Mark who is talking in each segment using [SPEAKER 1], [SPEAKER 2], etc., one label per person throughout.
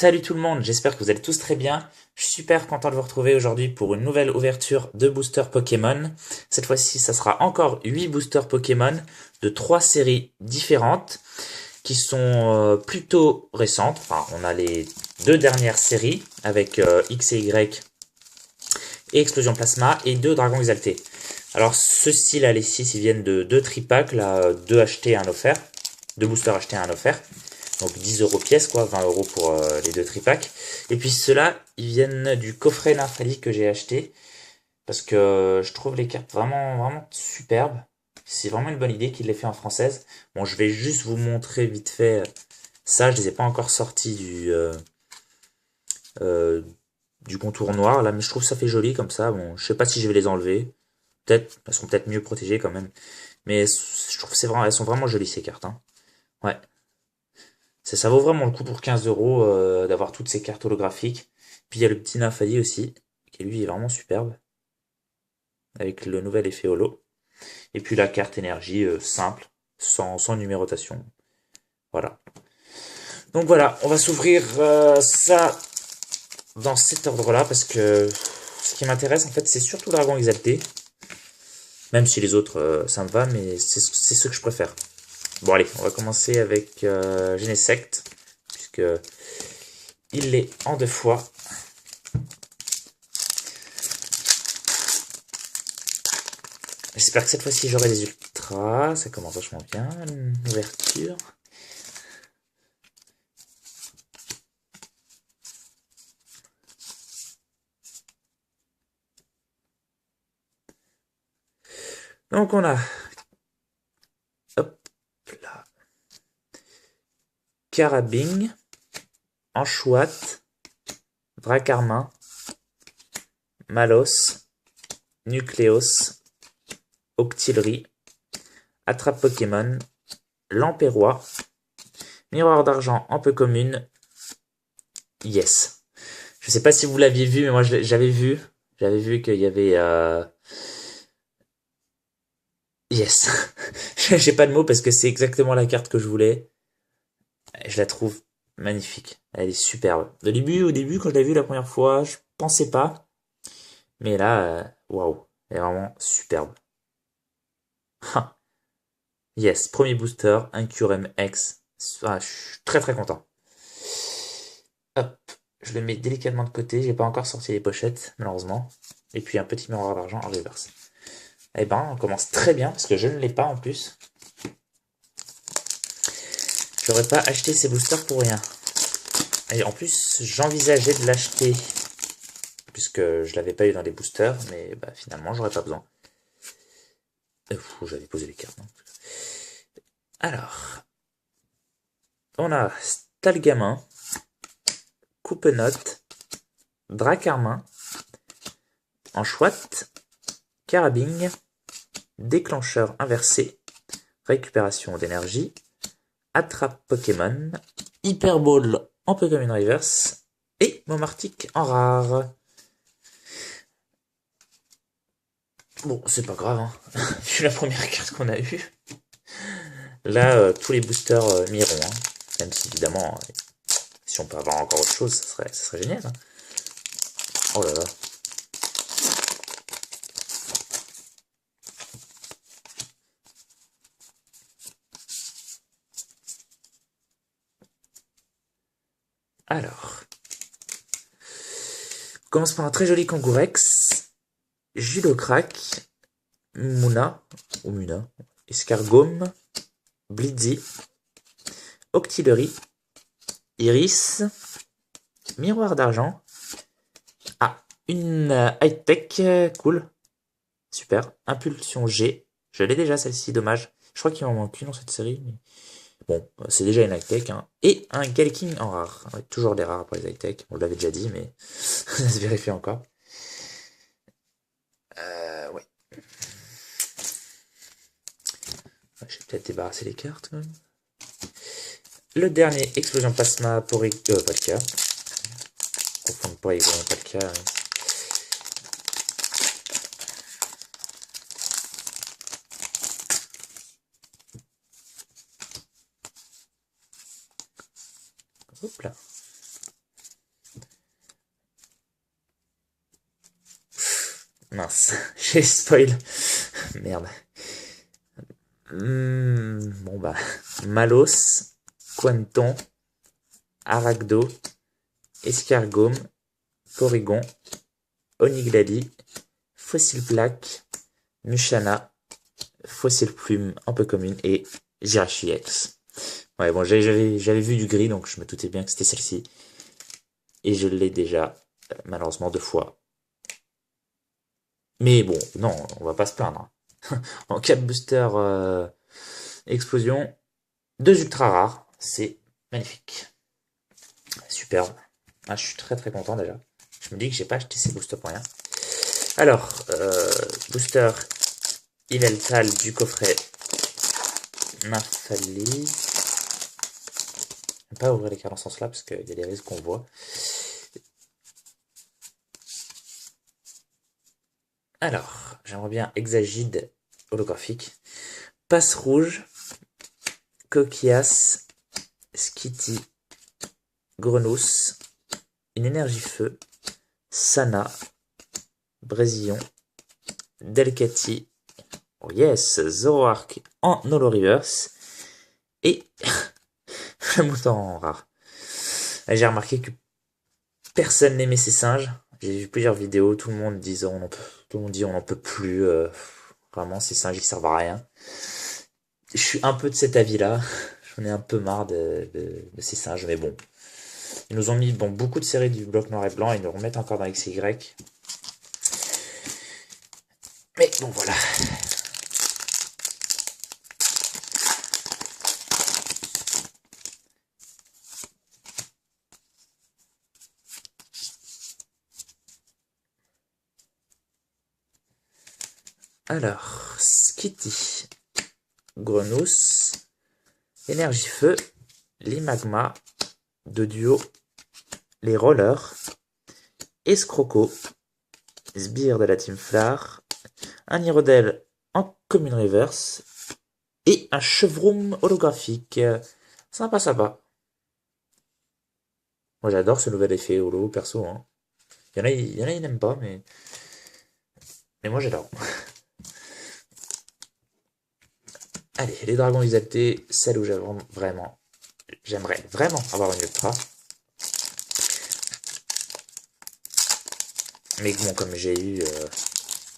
[SPEAKER 1] Salut tout le monde, j'espère que vous allez tous très bien. Je suis super content de vous retrouver aujourd'hui pour une nouvelle ouverture de boosters Pokémon. Cette fois-ci, ça sera encore 8 boosters Pokémon de 3 séries différentes qui sont plutôt récentes. Enfin, on a les deux dernières séries avec X et Y et Explosion Plasma et 2 Dragons Exaltés. Alors ceux-ci là, les 6, ils viennent de 2 tripacks, là, 2 achetés, un offert. 2 boosters achetés, un offert. Donc 10 euros pièce, quoi, 20 euros pour les 2 tripacks. Et puis ceux-là, ils viennent du coffret Nymphalie que j'ai acheté. Parce que je trouve les cartes vraiment superbes. C'est vraiment une bonne idée qu'il les fait en française. Bon, je vais juste vous montrer vite fait ça. Je les ai pas encore sortis euh, du contour noir, là, mais je trouve ça fait joli comme ça. Bon, je sais pas si je vais les enlever. Peut-être, elles sont peut-être mieux protégées quand même. Mais je trouve que c'est vraiment, elles sont vraiment jolies ces cartes, hein. Ouais. Ça vaut vraiment le coup pour 15 euros d'avoir toutes ces cartes holographiques. Puis il y a le petit Nymphalie aussi, qui lui est vraiment superbe, avec le nouvel effet holo. Et puis la carte énergie simple, sans numérotation. Voilà. Donc voilà, on va s'ouvrir ça dans cet ordre-là, parce que ce qui m'intéresse en fait c'est surtout Dragon Exalté. Même si les autres ça me va, mais c'est ce que je préfère. Bon allez, on va commencer avec Genesect, puisque il l'est en 2 fois. J'espère que cette fois-ci j'aurai des ultras. Ça commence vachement bien. L'ouverture. Donc on a. Hop là. Carabing. Anchouat. Dracarmin. Malos. Nucléos. Octillerie. Attrape Pokémon. Lampérois. Miroir d'argent en peu commune. Yes. Je sais pas si vous l'aviez vu, mais moi j'avais vu. J'avais vu qu'il y avait. Yes. J'ai pas de mots parce que c'est exactement la carte que je voulais. Je la trouve magnifique. Elle est superbe. Au début, quand je l'ai vue la première fois, je pensais pas. Mais là, waouh. Elle est vraiment superbe. Ha. Yes. Premier booster, un QRM X. Ah, je suis très content. Hop. Je le mets délicatement de côté. J'ai pas encore sorti les pochettes, malheureusement. Et puis un petit miroir d'argent en reverse. Eh ben, on commence très bien parce que je ne l'ai pas en plus. J'aurais pas acheté ces boosters pour rien. Et en plus, j'envisageais de l'acheter puisque je l'avais pas eu dans les boosters, mais bah, finalement, j'aurais pas besoin. J'avais posé les cartes. Non. Alors, on a Stalgamin, Coupenote, Dracarmin, Anchouat, Carabing, Déclencheur inversé, Récupération d'énergie, Attrape Pokémon, Hyperball en Pokémon Reverse et Momartic en rare. Bon, c'est pas grave, hein. Vu la première carte qu'on a eue. Là, tous les boosters m'iront, hein. Même si évidemment, si on peut avoir encore autre chose, ça serait génial, hein. Oh là là. Alors, on commence par un très joli Kangourex, Julocrack, Muna, ou Muna, Escargome, Blitzy, Octillerie, Iris, Miroir d'argent. Ah, une high-tech, cool, super. Impulsion G, je l'ai déjà celle-ci, dommage. Je crois qu'il m'en manque une dans cette série, mais bon, c'est déjà une high-tech, hein. Et un Galking en rare. Ouais, toujours des rares pour les high-tech, on l'avait déjà dit, mais ça se vérifie encore. Ouais. Je vais peut-être débarrasser les cartes quand même. Le dernier, Explosion Plasma pour pas le cas. Confondre pas également pas le cas. Hein. Hop là. Mince, j'ai spoil. Merde. Bon bah, Malos, Quanton, Aragdo, Escargome, Porygon, Oniglali, Fossile Plaque, Mushana, Fossile Plume un peu commune et Girachi-X. Ouais, bon, j'avais vu du gris, donc je me doutais bien que c'était celle-ci. Et je l'ai déjà, malheureusement, 2 fois. Mais bon, non, on va pas se plaindre. En 4 boosters explosion, 2 ultra rares, c'est magnifique. Superbe. Ah, je suis très très content déjà. Je me dis que j'ai pas acheté ces boosters pour rien. Alors, booster Yveltal du coffret Nymphalie. Je ne vais pas ouvrir les cartes dans ce sens-là parce qu'il y a des risques qu'on voit. Alors, j'aimerais bien Hexagide holographique. Passe rouge, Coquillas, Skitty, Grenousse, une énergie feu, Sana, Brésillon, Delcatty, oh yes, Zoroark en Holo Reverse, et le mouton en rare. J'ai remarqué que personne n'aimait ces singes. J'ai vu plusieurs vidéos, tout le monde dit on n'en peut plus. Vraiment, ces singes ils servent à rien. Je suis un peu de cet avis-là. J'en ai un peu marre de ces singes, mais bon. Ils nous ont mis beaucoup de séries du bloc noir et blanc, ils nous remettent encore dans XY. Mais bon, voilà. Alors, Skitty, Grenousse, Énergie Feu, les Magma, de duo, les Rollers, Escroco, Sbire de la Team Flar, un Hirodel en commune reverse, et un Chevroom holographique. Sympa, sympa. Moi j'adore ce nouvel effet holo, perso. Hein. Il y en a, ils n'aiment pas, mais moi j'adore. Allez, les dragons exaltés, celle où j'aimerais vraiment avoir une ultra. Mais bon, comme j'ai eu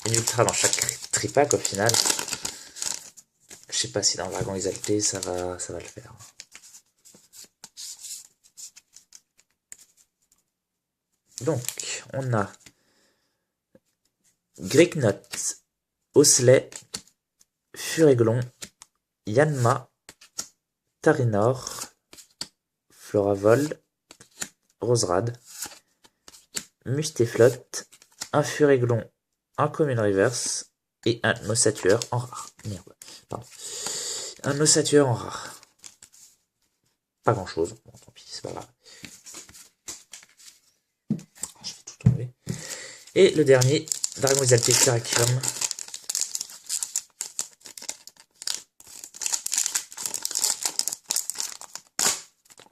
[SPEAKER 1] une ultra dans chaque tripack au final, je sais pas si dans le dragon exalté ça va le faire. Donc, on a Gricknot, Osley, Furéglon, Yanma, Tarinor, Floravol, Roserad, Mustéflotte, un Furéglon en commune reverse et un Ossatueur en rare. Merde, pardon. Un Ossatueur en rare. Pas grand chose, bon tant pis, c'est pas grave. Je vais tout enlever. Et le dernier, Dragon Exalté Terrakium.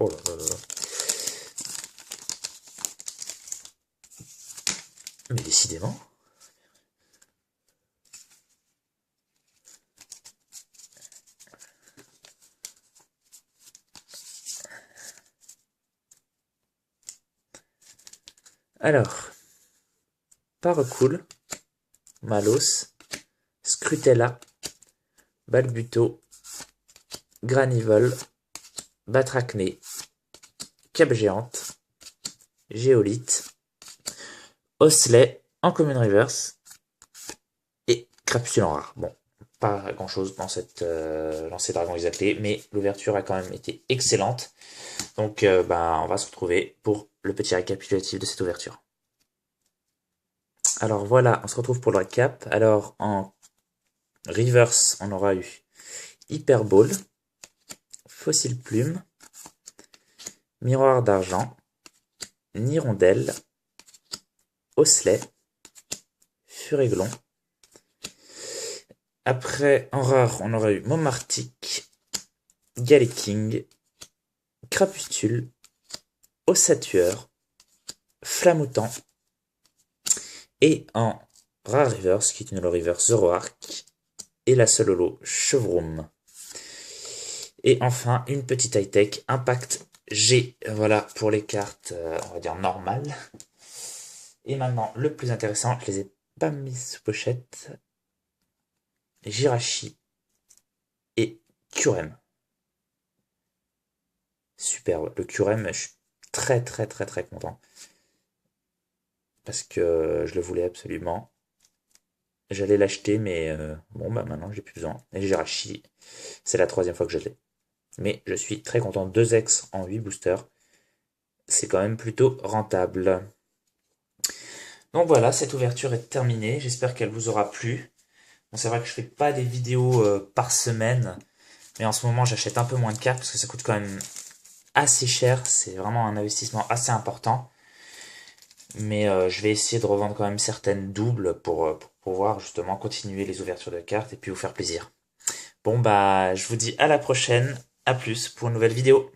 [SPEAKER 1] Oh là là là là. Mais décidément. Alors, Paracool, Malos, Scrutella, Balbuto, Granivol, Batracné, Cap Géante, Géolite, Osley en commune reverse et Crapsule en rare. Bon, pas grand chose dans ces dragons exaltés, mais l'ouverture a quand même été excellente. Donc on va se retrouver pour le petit récapitulatif de cette ouverture. Alors voilà, on se retrouve pour le récap. Alors en reverse, on aura eu Hyperball, Fossile Plume, Miroir d'Argent, Nirondelle, Osley, Furéglon. Après, en rare, on aura eu Momartic, Galiking, Crapustule, Ossatueur, Flamoutant. Et en Rare Reverse, qui est une holo reverse Zero Arc, et la seule holo Chevroom. Et enfin, une petite high-tech Impact G, voilà, pour les cartes, on va dire normales. Et maintenant, le plus intéressant, je les ai pas mis sous pochette, Jirachi et Kurem. Superbe, le Kurem, je suis très très très très content. Parce que je le voulais absolument. J'allais l'acheter, mais bon, bah maintenant j'ai plus besoin. Et Jirachi, c'est la troisième fois que je l'ai. Mais je suis très content. 2 ex en 8 boosters. C'est quand même plutôt rentable. Donc voilà, cette ouverture est terminée. J'espère qu'elle vous aura plu. Bon, c'est vrai que je fais pas des vidéos par semaine. Mais en ce moment, j'achète un peu moins de cartes parce que ça coûte quand même assez cher. C'est vraiment un investissement assez important. Mais je vais essayer de revendre quand même certaines doubles pour pouvoir justement continuer les ouvertures de cartes et puis vous faire plaisir. Bon bah je vous dis à la prochaine, à plus pour une nouvelle vidéo.